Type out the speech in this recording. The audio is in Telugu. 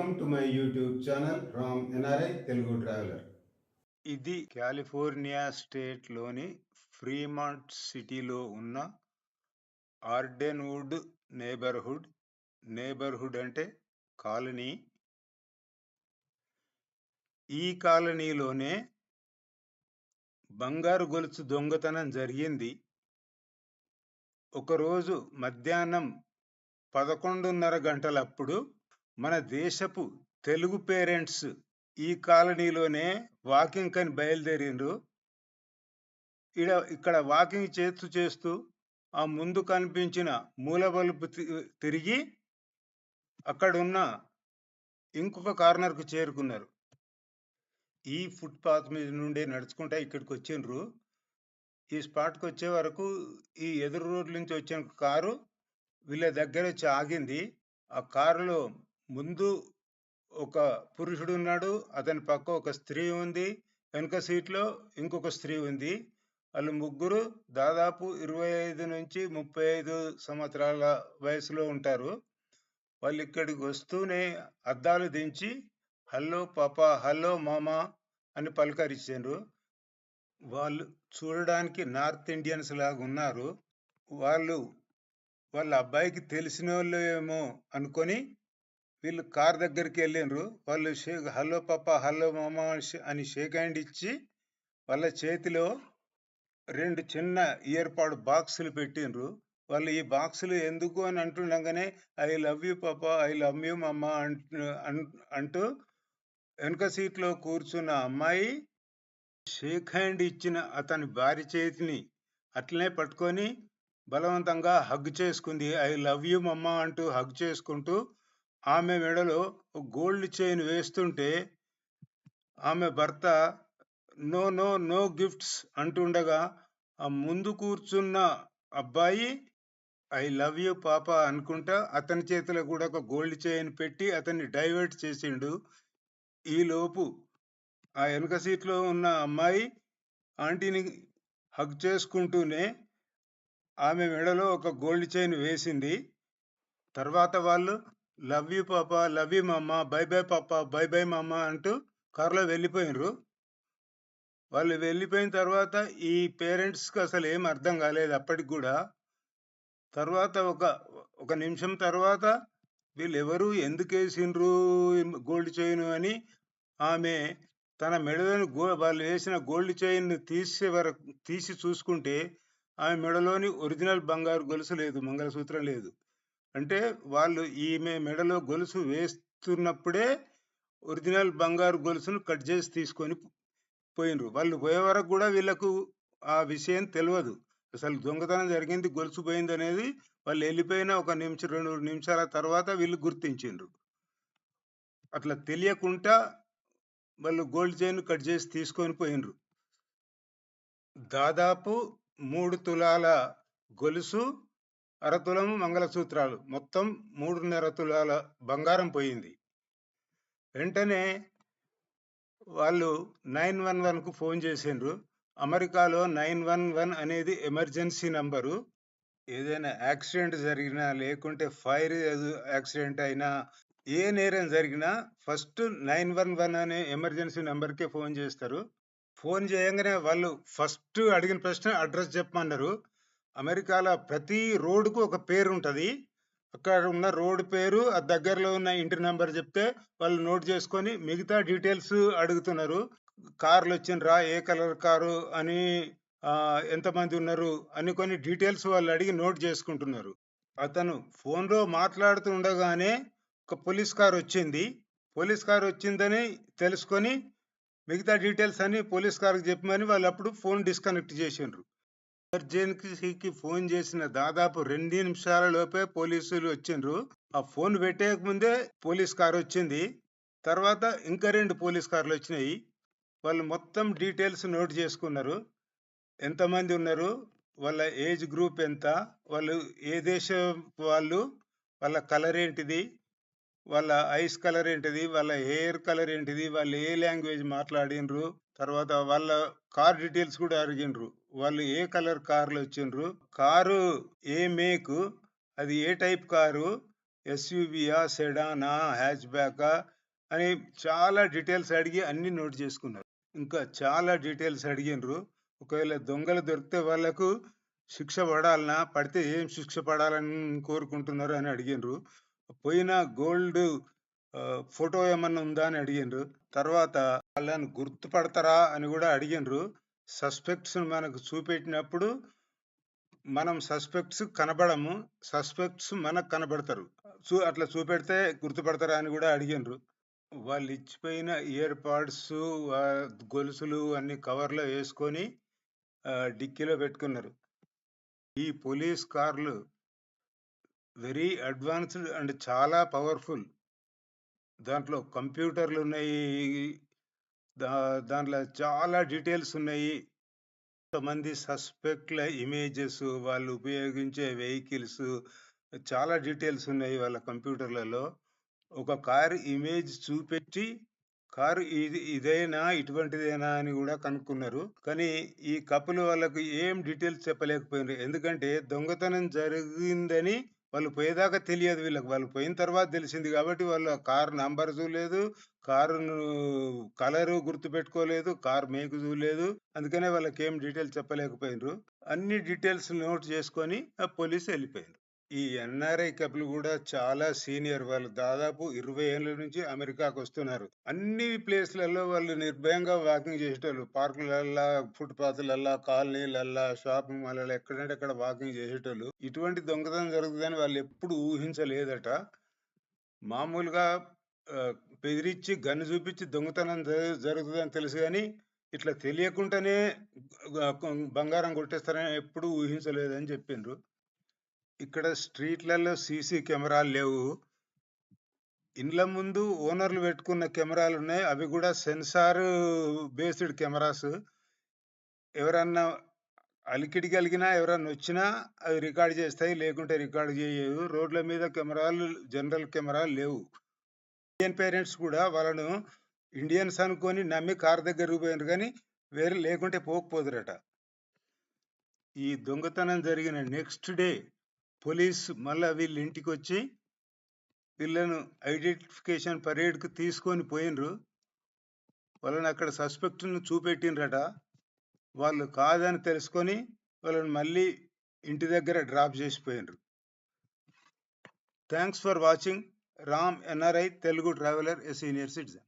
Welcome to my YouTube channel from NRI Telugu traveller. ఇది కాలిఫోర్నియా స్టేట్లోని ఫ్రీమాంట్ సిటీలో ఉన్న ఆర్డెన్వుడ్ నేబర్హుడ్. నేబర్హుడ్ అంటే కాలనీ. ఈ కాలనీలోనే బంగారు గొలుసు దొంగతనం జరిగింది. ఒకరోజు మధ్యాహ్నం 11:30 గంటలప్పుడు మన దేశపు తెలుగు పేరెంట్స్ ఈ కాలనీలోనే వాకింగ్ కని బయలుదేరిండ్రు. ఇక్కడ వాకింగ్ చేస్తూ ఆ ముందు కనిపించిన మూల బల్బు తిరిగి అక్కడున్న ఇంకొక కార్నర్కు చేరుకున్నారు. ఈ ఫుట్పాత్ మీద నుండి నడుచుకుంటా ఇక్కడికి వచ్చిండ్రు. ఈ స్పాట్కి వచ్చే వరకు ఈ ఎదురు రోడ్ల నుంచి వచ్చిన కారు వీళ్ళ దగ్గర వచ్చి ఆగింది. ఆ కారులో ముందు ఒక పురుషుడు ఉన్నాడు, అతని పక్క ఒక స్త్రీ ఉంది, వెనుక సీట్లో ఇంకొక స్త్రీ ఉంది. వాళ్ళు ముగ్గురు దాదాపు 25 నుంచి 35 సంవత్సరాల వయసులో ఉంటారు. వాళ్ళు ఇక్కడికి వస్తూనే అద్దాలు దించి హలో పాపా, హలో మామా అని పలకరించారు. వాళ్ళు చూడడానికి నార్త్ ఇండియన్స్ లాగా ఉన్నారు. వాళ్ళ అబ్బాయికి తెలిసిన వాళ్ళు ఏమో అనుకొని వీళ్ళు కార్ దగ్గరికి వెళ్ళిండ్రు. వాళ్ళు హలో పాపా, హలో మామా అని షేక్ హ్యాండ్ ఇచ్చి వాళ్ళ చేతిలో 2 చిన్న ఇయర్-పాడ్ బాక్సులు పెట్టిండ్రు. వాళ్ళు ఈ బాక్సులు ఎందుకు అని అంటుండగానే ఐ లవ్ యూ పాపా, ఐ లవ్ యూ మమ్మ అంటూ వెనుక సీట్లో కూర్చున్న అమ్మాయి షేక్ హ్యాండ్ ఇచ్చిన అతని భార్య చేతిని అట్లనే పట్టుకొని బలవంతంగా హగ్ చేసుకుంది. ఐ లవ్ యూ మమ్మ అంటూ హగ్ చేసుకుంటూ ఆమె మెడలో గోల్డ్ చైన్ వేస్తుంటే ఆమె భర్త నో నో నో గిఫ్ట్స్ అంటుండగా ఆ ముందు కూర్చున్న అబ్బాయి ఐ లవ్ యూ పాప అనుకుంటా అతని చేతిలో కూడా ఒక గోల్డ్ చైన్ పెట్టి అతన్ని డైవర్ట్ చేసిండు. ఈలోపు ఆ వెనుక సీట్లో ఉన్న అమ్మాయి ఆంటీని హగ్ చేసుకుంటూనే ఆమె మెడలో ఒక గోల్డ్ చైన్ వేసింది. తర్వాత వాళ్ళు లవ్ యూ పాప, లవ్ యూ మమ్మ, బై బై పాప, బై బై మమ్మ అంటూ కారులో వెళ్ళిపోయినరు. వాళ్ళు వెళ్ళిపోయిన తర్వాత ఈ పేరెంట్స్కి అసలు ఏం అర్థం కాలేదు అప్పటికి కూడా. తర్వాత ఒక నిమిషం తర్వాత వీళ్ళు ఎవరు, ఎందుకు వేసిండ్రు గోల్డ్ చైన్ అని ఆమె తన మెడలోని వాళ్ళు వేసిన గోల్డ్ చైన్ తీసి చూసుకుంటే ఆమె మెడలోని ఒరిజినల్ బంగారు గొలుసు లేదు, మంగళసూత్రం లేదు. అంటే వాళ్ళు ఈమె మెడలో గొలుసు వేస్తున్నప్పుడే ఒరిజినల్ బంగారు గొలుసును కట్ చేసి తీసుకొని పోయినరు. వాళ్ళు పోయే వరకు కూడా వీళ్ళకు ఆ విషయం తెలియదు. అసలు దొంగతనం జరిగింది, గొలుసు పోయింది అనేది వాళ్ళు వెళ్ళిపోయిన 1-2 నిమిషాల తర్వాత వీళ్ళు గుర్తించిండ్రు. అట్లా తెలియకుండా వాళ్ళు గోల్డ్ చైన్ కట్ చేసి తీసుకొని పోయినరు. దాదాపు 3 తులాల గొలుసు, 1/2 తులం మంగళసూత్రాలు, మొత్తం 3.5 తులాల బంగారం పోయింది. వెంటనే వాళ్ళు 911కు ఫోన్ చేసిండ్రు. అమెరికాలో 911 అనేది ఎమర్జెన్సీ నంబరు. ఏదైనా యాక్సిడెంట్ జరిగినా, లేకుంటే ఫైర్ యాక్సిడెంట్ అయినా, ఏ నేరం జరిగినా ఫస్ట్ 911 అనే ఎమర్జెన్సీ నెంబర్కే ఫోన్ చేస్తారు. ఫోన్ చేయగానే వాళ్ళు ఫస్ట్ అడిగిన ప్రశ్న అడ్రస్ చెప్పమన్నారు. అమెరికాలో ప్రతి రోడ్డుకు ఒక పేరు ఉంటుంది. అక్కడ ఉన్న రోడ్డు పేరు, ఆ దగ్గరలో ఉన్న ఇంటి నెంబర్ చెప్తే వాళ్ళు నోట్ చేసుకొని మిగతా డీటెయిల్స్ అడుగుతున్నారు. కార్లు వచ్చిండ్రా, ఏ కలర్ కారు అని, ఎంతమంది ఉన్నారు అని కొన్ని డీటెయిల్స్ వాళ్ళు అడిగి నోట్ చేసుకుంటున్నారు. అతను ఫోన్లో మాట్లాడుతూ ఉండగానే ఒక పోలీస్ కార్ వచ్చింది. పోలీస్ కార్ వచ్చిందని తెలుసుకొని మిగతా డీటెయిల్స్ అన్ని పోలీస్ కార్కి చెప్పమని వాళ్ళు అప్పుడు ఫోన్ డిస్కనెక్ట్ చేసిండ్రు. ఎమర్జెన్సీకి ఫోన్ చేసిన దాదాపు 2 నిమిషాల లోపే పోలీసులు వచ్చిండ్రు. ఆ ఫోన్ పెట్టేక ముందే పోలీస్ కార్ వచ్చింది. తర్వాత ఇంకా 2 పోలీస్ కార్లు వచ్చినాయి. వాళ్ళు మొత్తం డీటెయిల్స్ నోట్ చేసుకున్నారు. ఎంతమంది ఉన్నారు, వాళ్ళ ఏజ్ గ్రూప్ ఎంత, వాళ్ళు ఏ దేశం వాళ్ళు, వాళ్ళ కలర్ ఏంటిది, వాళ్ళ ఐస్ కలర్ ఏంటిది, వాళ్ళ హెయిర్ కలర్ ఏంటిది, వాళ్ళు ఏ లాంగ్వేజ్ మాట్లాడినరు, తర్వాత వాళ్ళ కార్ డీటెయిల్స్ కూడా అడిగిండ్రు. వాళ్ళు ఏ కలర్ కార్లు వచ్చిండ్రు, కారు ఏ మేకు, అది ఏ టైప్ కారు, ఎస్యూవియా, సెడానా, హ్యాచ్ బ్యాకా అని చాలా డీటెయిల్స్ అడిగి అన్ని నోట్ చేసుకున్నారు. ఇంకా చాలా డీటెయిల్స్ అడిగినరు. ఒకవేళ దొంగలు దొరికితే వాళ్ళకు శిక్ష పడాలనా, పడితే ఏం శిక్ష పడాలని కోరుకుంటున్నారు అని అడిగినరు. పోయిన గోల్డ్ ఫోటో ఏమన్నా ఉందా అని అడిగినరు. తర్వాత వాళ్ళని గుర్తుపడతారా అని కూడా అడిగినరు. సస్పెక్ట్స్ మనకు చూపెట్టినప్పుడు మనం సస్పెక్ట్స్ కనబడము, సస్పెక్ట్స్ మనకు కనబడతారు. అట్లా చూపెడితే గుర్తుపడతారా అని కూడా అడిగినరు. వాళ్ళు ఇచ్చిపోయిన ఇయర్ పాడ్స్, గొలుసులు అన్ని కవర్లో వేసుకొని డిక్కీలో పెట్టుకున్నారు. ఈ పోలీస్ కార్లు వెరీ అడ్వాన్స్డ్ అండ్ చాలా పవర్ఫుల్. దాంట్లో కంప్యూటర్లు ఉన్నాయి, దాంట్లో చాలా డీటెయిల్స్ ఉన్నాయి. కొంతమంది సస్పెక్ట్ల ఇమేజెస్, వాళ్ళు ఉపయోగించే వెహికల్స్, చాలా డీటెయిల్స్ ఉన్నాయి వాళ్ళ కంప్యూటర్లలో. ఒక కారు ఇమేజ్ చూపెట్టి కారు ఇదేనా, ఇటువంటిదేనా అని కూడా కనుక్కున్నారు. కానీ ఈ కపుల్ వాళ్ళకు ఏం డీటెయిల్స్ చెప్పలేకపోయినారు. ఎందుకంటే దొంగతనం జరిగిందని వాళ్ళు పోయేదాకా తెలియదు వీళ్ళకి. వాళ్ళు పోయిన తర్వాత తెలిసింది కాబట్టి వాళ్ళు కారు నంబర్ చూడలేదు, కారును కలరు గుర్తుపెట్టుకోలేదు, కారు మేకు చూడలేదు. అందుకనే వాళ్ళకి ఏం డీటెయిల్స్ చెప్పలేకపోయినారు. అన్ని డీటెయిల్స్ నోట్ చేసుకొని పోలీసు వెళ్ళిపోయారు. ఈ ఎన్ఆర్ఐ కపుల్ కూడా చాలా సీనియర్. వాళ్ళు దాదాపు 20 ఏళ్ళ నుంచి అమెరికాకు వస్తున్నారు. అన్ని ప్లేస్లలో వాళ్ళు నిర్భయంగా వాకింగ్ చేసేటోళ్ళు. పార్కులల్లా, ఫుట్పాత్లల్లా, కాలనీలల్లా, షాపింగ్ మాల్లలో ఎక్కడంటే అక్కడ వాకింగ్ చేసేటోళ్ళు. ఇటువంటి దొంగతనం జరుగుతుందని వాళ్ళు ఎప్పుడు ఊహించలేదట. మామూలుగా బెదిరించి గన్ను చూపించి దొంగతనం జరుగుతుందని తెలుసు కానీ ఇట్లా తెలియకుండానే బంగారం కొట్టేస్తారని ఎప్పుడు ఊహించలేదని చెప్పిండ్రు. ఇక్కడ స్ట్రీట్లలో సీసీ కెమెరాలు లేవు. ఇండ్ల ముందు ఓనర్లు పెట్టుకున్న కెమెరాలు ఉన్నాయి. అవి కూడా సెన్సార్ బేస్డ్ కెమెరాస్. ఎవరన్నా అలికిడి కలిగినా, ఎవరన్నా వచ్చినా అవి రికార్డ్ చేస్తాయి, లేకుంటే రికార్డ్ చేయవు. రోడ్ల మీద కెమెరాలు, జనరల్ కెమెరాలు లేవు. ఇండియన్ పేరెంట్స్ కూడా వాళ్ళను ఇండియన్స్ అనుకొని నమ్మి కార్ దగ్గరకు పోయినారు కానీ వేరే లేకుంటే పోకపోదురట. ఈ దొంగతనం జరిగిన నెక్స్ట్ డే పోలీస్ మళ్ళా వీళ్ళ ఇంటికి వచ్చి వీళ్ళను ఐడెంటిఫికేషన్ పరేడ్కు తీసుకొని పోయినరు. వాళ్ళని అక్కడ సస్పెక్ట్ను చూపెట్టినరట. వాళ్ళు కాదని తెలుసుకొని వాళ్ళని మళ్ళీ ఇంటి దగ్గర డ్రాప్ చేసిపోయినరు. Thanks for watching. Ram NRI Telugu traveller, a senior citizen.